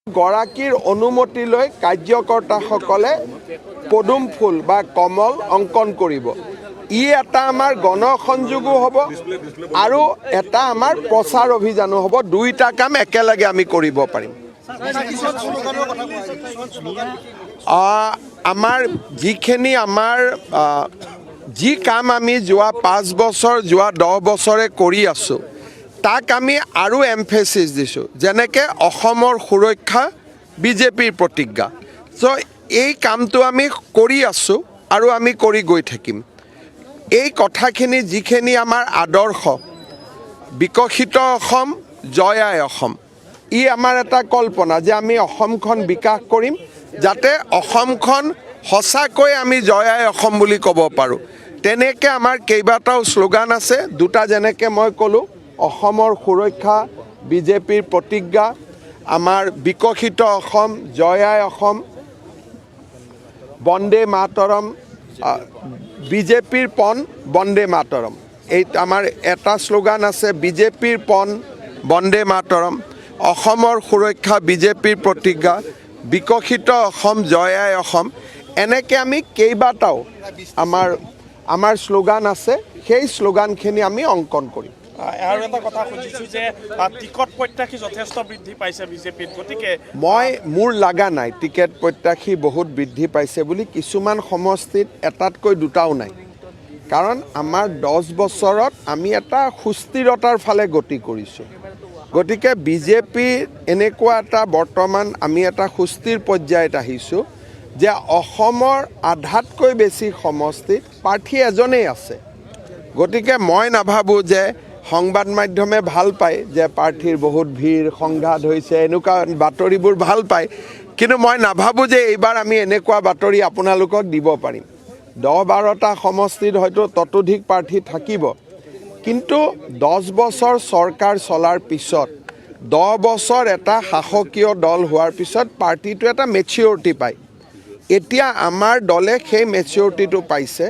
গৰাকীৰ অনুমতি লৈ কাৰ্যকৰ্তাসকলে পদুম ফুল বা কমল অংকন কৰিব। ই এটা আমাৰ গণসংযোগো হ'ব আৰু এটা আমাৰ প্ৰচাৰ অভিযানো হ'ব। দুইটা কাম একেলগে আমি কৰিব পাৰিম। আমাৰ যিখিনি যি কাম আমি যোৱা 5 বছৰ যোৱা 10 বছৰে কৰি আছোঁ তাক আমি আৰু এমফেচিছ দিছোঁ, যেনেকৈ অসমৰ সুৰক্ষা বিজেপিৰ প্ৰতিজ্ঞা। চ' এই কামটো আমি কৰি আছোঁ আৰু আমি কৰি গৈ থাকিম। এই কথাখিনি যিখিনি আমাৰ আদৰ্শ বিকশিত অসম জয় আই অসম, ই আমাৰ এটা কল্পনা যে আমি অসমখন বিকাশ কৰিম যাতে অসমখন সঁচাকৈ আমি জয় আই অসম বুলি ক'ব পাৰোঁ। তেনেকৈ আমাৰ কেইবাটাও শ্লোগান আছে। দুটা যেনেকৈ মই ক'লোঁ, অসমৰ সুৰক্ষা বিজেপিৰ প্ৰতিজ্ঞা, আমাৰ বিকশিত অসম জয় আই অসম, বন্দে মাতৰম, বিজেপিৰ পণ বন্দে মাতৰম। এই আমাৰ এটা শ্লোগান আছে, বিজেপিৰ পণ বন্দে মাতৰম, অসমৰ সুৰক্ষা বিজেপিৰ প্ৰতিজ্ঞা, বিকশিত অসম জয় আই অসম। এনেকৈ আমি কেইবাটাও আমাৰ শ্লোগান আছে, সেই শ্লোগানখিনি আমি অংকন কৰিম। আৰু এটা কথা খুজিছোঁ যে টিকট প্ৰত্যাশী যথেষ্ট বৃদ্ধি পাইছে বিজেপিত, গতিকে মোৰ লগা নাই টিকেট প্ৰত্যাশী বহুত বৃদ্ধি পাইছে বুলি। কিছুমান সমষ্টিত এটাতকৈ দুটাও নাই, কাৰণ আমাৰ 10 বছৰত আমি এটা সুস্থিৰতাৰ ফালে গতি কৰিছোঁ। গতিকে বিজেপি এনেকুৱা এটা বৰ্তমান আমি এটা সুস্থিৰ পৰ্যায়ত আহিছোঁ যে অসমৰ আধাতকৈ বেছি সমষ্টিত প্ৰাৰ্থী এজনেই আছে। গতিকে মই নাভাবোঁ যে সংবাদ মাধ্যমে ভাল পায় যে প্ৰাৰ্থীৰ বহুত ভিৰ সংঘাত হৈছে, এনেকুৱা বাতৰিবোৰ ভাল পায়, কিন্তু মই নাভাবোঁ যে এইবাৰ আমি এনেকুৱা বাতৰি আপোনালোকক দিব পাৰিম। 10-12টা সমষ্টিত হয়তো ততোধিক প্ৰাৰ্থী থাকিব, কিন্তু 10 বছৰ চৰকাৰ চলাৰ পিছত 10 বছৰ এটা শাসকীয় দল হোৱাৰ পিছত পাৰ্টিটো এটা মেচিয়ৰিটি পায়। এতিয়া আমাৰ দলে সেই মেচিয়ৰিটিটো পাইছে।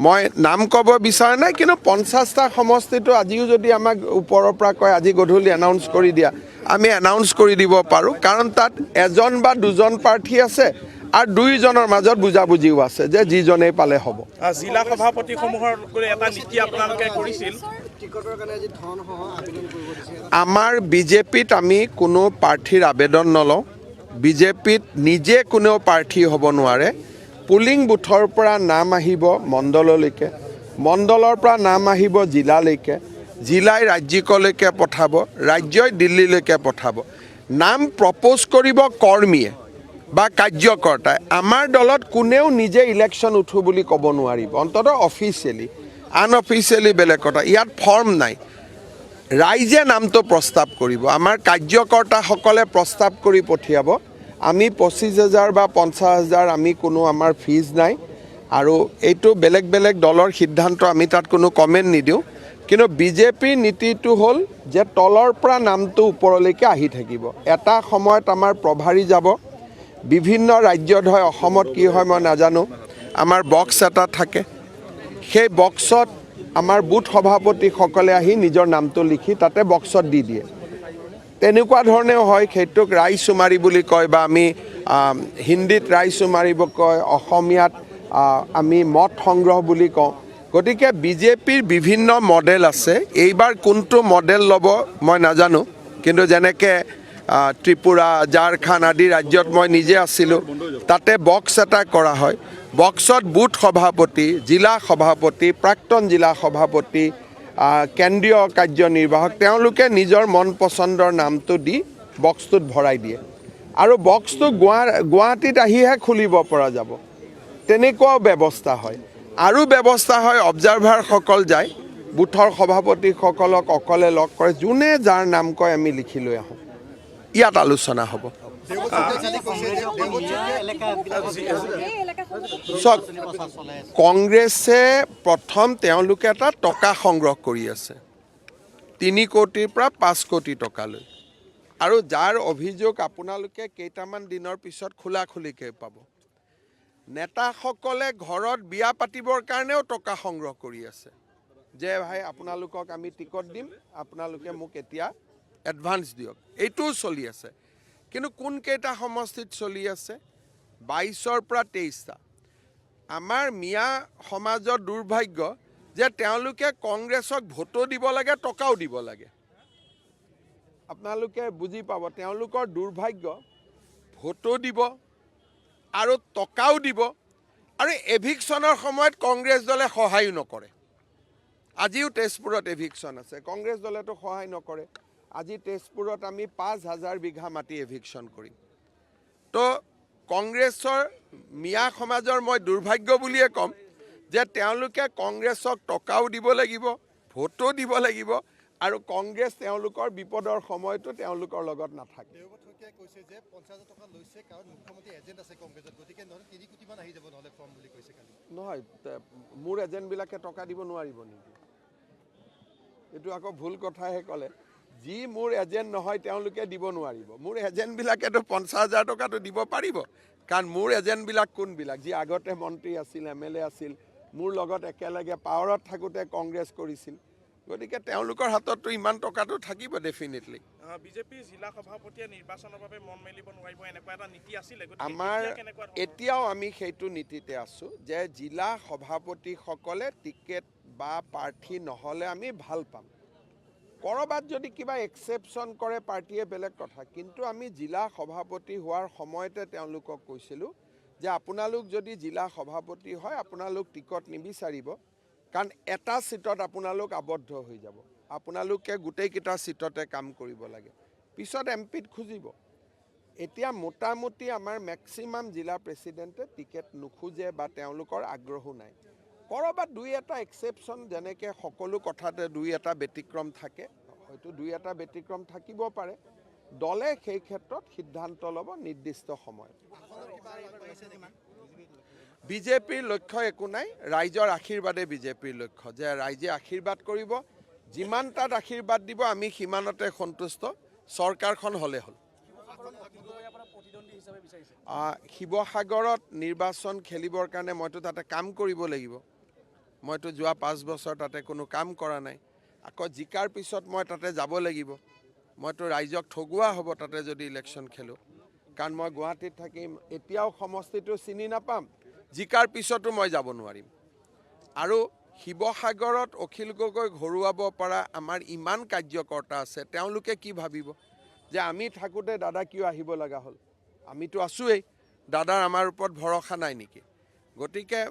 মই নাম ক'ব বিচৰা নাই, কিন্তু 50টা সমষ্টিটো আজিও যদি আমাক ওপৰৰ পৰা কয় আজি গধূলি এনাউন্স কৰি দিয়া, আমি এনাউন্স কৰি দিব পাৰোঁ, কাৰণ তাত এজন বা দুজন প্ৰাৰ্থী আছে আৰু দুইজনৰ মাজত বুজাবুজিও আছে যে যিজনেই পালে হ'ব। জিলা সভাপতিসমূহৰ এটা নীতি আপোনালোকে কৰিছিল। আমাৰ বিজেপিত আমি কোনো প্ৰাৰ্থীৰ আবেদন নলওঁ। বিজেপিত নিজে কোনেও প্ৰাৰ্থী হ'ব নোৱাৰে। পুলিং বুথৰ পৰা নাম আহিব মণ্ডললৈকে, মণ্ডলৰ পৰা নাম আহিব জিলালৈকে, জিলাই ৰাজ্যিকলৈকে পঠাব, ৰাজ্যই দিল্লীলৈকে পঠাব। নাম প্ৰপ'জ কৰিব কৰ্মীয়ে বা কাৰ্যকৰ্তাই। আমাৰ দলত কোনেও নিজে ইলেকশ্যন উঠো বুলি ক'ব নোৱাৰিব, অন্ততঃ অফিচিয়েলি। আনঅফিচিয়েলি বেলেগ কথা। ইয়াত ফৰ্ম নাই, ৰাইজে নামটো প্ৰস্তাৱ কৰিব। আমাৰ কাৰ্যকৰ্তাসকলে প্ৰস্তাৱ কৰি পঠিয়াব। আমি 25,000 বা 50,000 আমি কোনো আমাৰ ফিজ নাই, আৰু এইটো বেলেগ বেলেগ দলৰ সিদ্ধান্ত, আমি তাত কোনো কমেণ্ট নিদিওঁ। কিন্তু বিজেপিৰ নীতিটো হ'ল যে তলৰ পৰা নামটো ওপৰলৈকে আহি থাকিব। এটা সময়ত আমাৰ প্ৰভাৰী যাব, বিভিন্ন ৰাজ্যত হয়, অসমত কি হয় মই নাজানো, আমাৰ বক্স এটা থাকে, সেই বক্সত আমাৰ বুথ সভাপতিসকলে আহি নিজৰ নামটো লিখি তাতে বক্সত দি দিয়ে। তেনেকুৱা ধৰণেও হয়, সেইটোক ৰাইচুমাৰি বুলি কয়, বা আমি হিন্দীত ৰাইচুমাৰি কয়, অসমীয়াত আমি মত সংগ্ৰহ বুলি কওঁ। গতিকে বিজেপিৰ বিভিন্ন মডেল আছে। এইবাৰ কোনটো মডেল ল'ব মই নাজানো, কিন্তু যেনেকৈ ত্ৰিপুৰা, ঝাৰখণ্ড আদি ৰাজ্যত মই নিজে আছিলোঁ, তাতে বক্স এটা কৰা হয়। বক্সত বুথ সভাপতি, জিলা সভাপতি, প্ৰাক্তন জিলা সভাপতি, কেন্দ্ৰীয় কাৰ্যনিৰ্বাহক, তেওঁলোকে নিজৰ মন পচন্দৰ নামটো দি বক্সটোত ভৰাই দিয়ে, আৰু বক্সটো গুৱাহাটীত আহিহে খুলিব পৰা যাব। তেনেকুৱাও ব্যৱস্থা হয়। আৰু ব্যৱস্থা হয়, অবজাৰভাৰসকল যায়, বুথৰ সভাপতিসকলক অকলে লগ কৰে, যোনে যাৰ নাম কয় আমি লিখি লৈ আহোঁ। ইয়াত আলোচনা হ'ব। চাওক, কংগ্ৰেছে প্ৰথম তেওঁলোকে এটা টকা সংগ্ৰহ কৰি আছে, 3 কোটিৰ পৰা 5 কোটি টকালৈ, আৰু যাৰ অভিযোগ আপোনালোকে কেইটামান দিনৰ পিছত খোলাখুলিকৈ পাব। নেতাসকলে ঘৰত বিয়া পাতিবৰ কাৰণেও টকা সংগ্ৰহ কৰি আছে, যে ভাই আপোনালোকক আমি টিকট দিম, আপোনালোকে মোক এতিয়া এডভান্স দিয়ক। এইটোও চলি আছে। কিন্তু কোনকেইটা সমষ্টিত চলি আছে 22ৰ পৰা 23টা আমাৰ মিয়া সমাজৰ দুৰ্ভাগ্য যে তেওঁলোকে কংগ্ৰেছক ভোটো দিব লাগে টকাও দিব লাগে আপোনালোকে বুজি পাব তেওঁলোকৰ দুৰ্ভাগ্য ভোটো দিব আৰু টকাও দিব আৰু এভিকশ্যনৰ সময়ত কংগ্ৰেছ দলে সহায়ো নকৰে আজিও তেজপুৰত এভিকশ্যন আছে কংগ্ৰেছ দলেতো সহায় নকৰে আজি তেজপুৰত আমি 5,000 বিঘা মাটি এভিকশ্যন কৰিম তো কংগ্ৰেছৰ মিয়া সমাজৰ মই দুৰ্ভাগ্য বুলিয়ে ক'ম যে তেওঁলোকে কংগ্ৰেছক টকাও দিব লাগিব ভোটো দিব লাগিব আৰু কংগ্ৰেছ তেওঁলোকৰ বিপদৰ সময়তো তেওঁলোকৰ লগত নাথাকে দেৱব্ৰত শইকীয়াই কৈছে যে 50,000 টকা লৈছে কাৰণ মুখ্যমন্ত্ৰী এজেণ্ট আছে কংগ্ৰেছত গতিকে নহ'লে 3 কোটিমান আহি যাব নহ'লে ফৰ্ম বুলি কৈছে কালি নহয় মোৰ এজেণ্টবিলাকে টকা দিব নোৱাৰিব নেকি এইটো আকৌ ভুল কথাহে ক'লে যি মোৰ এজেণ্ট নহয় তেওঁলোকে দিব নোৱাৰিব মোৰ এজেণ্টবিলাকেতো 50,000 টকাটো দিব পাৰিব কাৰণ মোৰ এজেণ্টবিলাক কোনবিলাক যি আগতে মন্ত্ৰী আছিল MLA আছিল মোৰ লগত একেলগে পাৱাৰত থাকোঁতে কংগ্ৰেছ কৰিছিল গতিকে তেওঁলোকৰ হাততো ইমান টকাটো থাকিব ডেফিনেটলি বিজেপিৰ জিলা সভাপতিয়ে নিৰ্বাচনৰ বাবে মন মেলিব নোৱাৰিব এনেকুৱা এটা নীতি আছিলে আমাৰ এতিয়াও আমি সেইটো নীতিতে আছোঁ যে জিলা সভাপতিসকলে টিকেট বা প্ৰাৰ্থী নহ'লে আমি ভাল পাম ক'ৰবাত যদি কিবা এক্সেপশ্যন কৰে পাৰ্টীয়ে বেলেগ কথা কিন্তু আমি জিলা সভাপতি হোৱাৰ সময়তে তেওঁলোকক কৈছিলোঁ যে আপোনালোক যদি জিলা সভাপতি হয় আপোনালোক টিকট নিবিচাৰিব কাৰণ এটা চিটত আপোনালোক আবদ্ধ হৈ যাব আপোনালোকে গোটেইকেইটা চিটতে কাম কৰিব লাগে পিছত MPত খুজিব এতিয়া মোটামুটি আমাৰ মেক্সিমাম জিলা প্ৰেচিডেণ্টে টিকেট নোখোজে বা তেওঁলোকৰ আগ্ৰহো নাই ক'ৰবাত 2-এটা এক্সেপশ্যন যেনেকৈ সকলো কথাতে 2-এটা ব্যতিক্ৰম থাকে হয়তো 2-এটা ব্যতিক্ৰম থাকিব পাৰে দলে সেই ক্ষেত্ৰত সিদ্ধান্ত ল'ব নিৰ্দিষ্ট সময়ত বিজেপিৰ লক্ষ্য একো নাই ৰাইজৰ আশীৰ্বাদে বিজেপিৰ লক্ষ্য যে ৰাইজে আশীৰ্বাদ কৰিব যিমান তাত আশীৰ্বাদ দিব আমি সিমানতে সন্তুষ্ট চৰকাৰখন হ'লে হ'ল শিৱসাগৰত নিৰ্বাচন খেলিবৰ কাৰণে মইতো তাতে কাম কৰিব লাগিব মইতো যোৱা 5 বছৰ তাতে কোনো কাম কৰা নাই আকৌ জিকাৰ পিছত মই তাতে যাব লাগিব মইতো ৰাইজক ঠগুৱা হ'ব তাতে যদি ইলেকশ্যন খেলোঁ কাৰণ মই গুৱাহাটীত থাকিম এতিয়াও সমষ্টিটো চিনি নাপাম জিকাৰ পিছতো মই যাব নোৱাৰিম আৰু শিৱসাগৰত অখিল গগৈ ঘৰুৱাব পৰা আমাৰ ইমান কাৰ্যকৰ্তা আছে তেওঁলোকে কি ভাবিব যে আমি থাকোঁতে দাদা কিয় আহিব লগা হ'ল আমিতো আছোৱেই দাদাৰ আমাৰ ওপৰত ভৰসা নাই নেকি গতিকে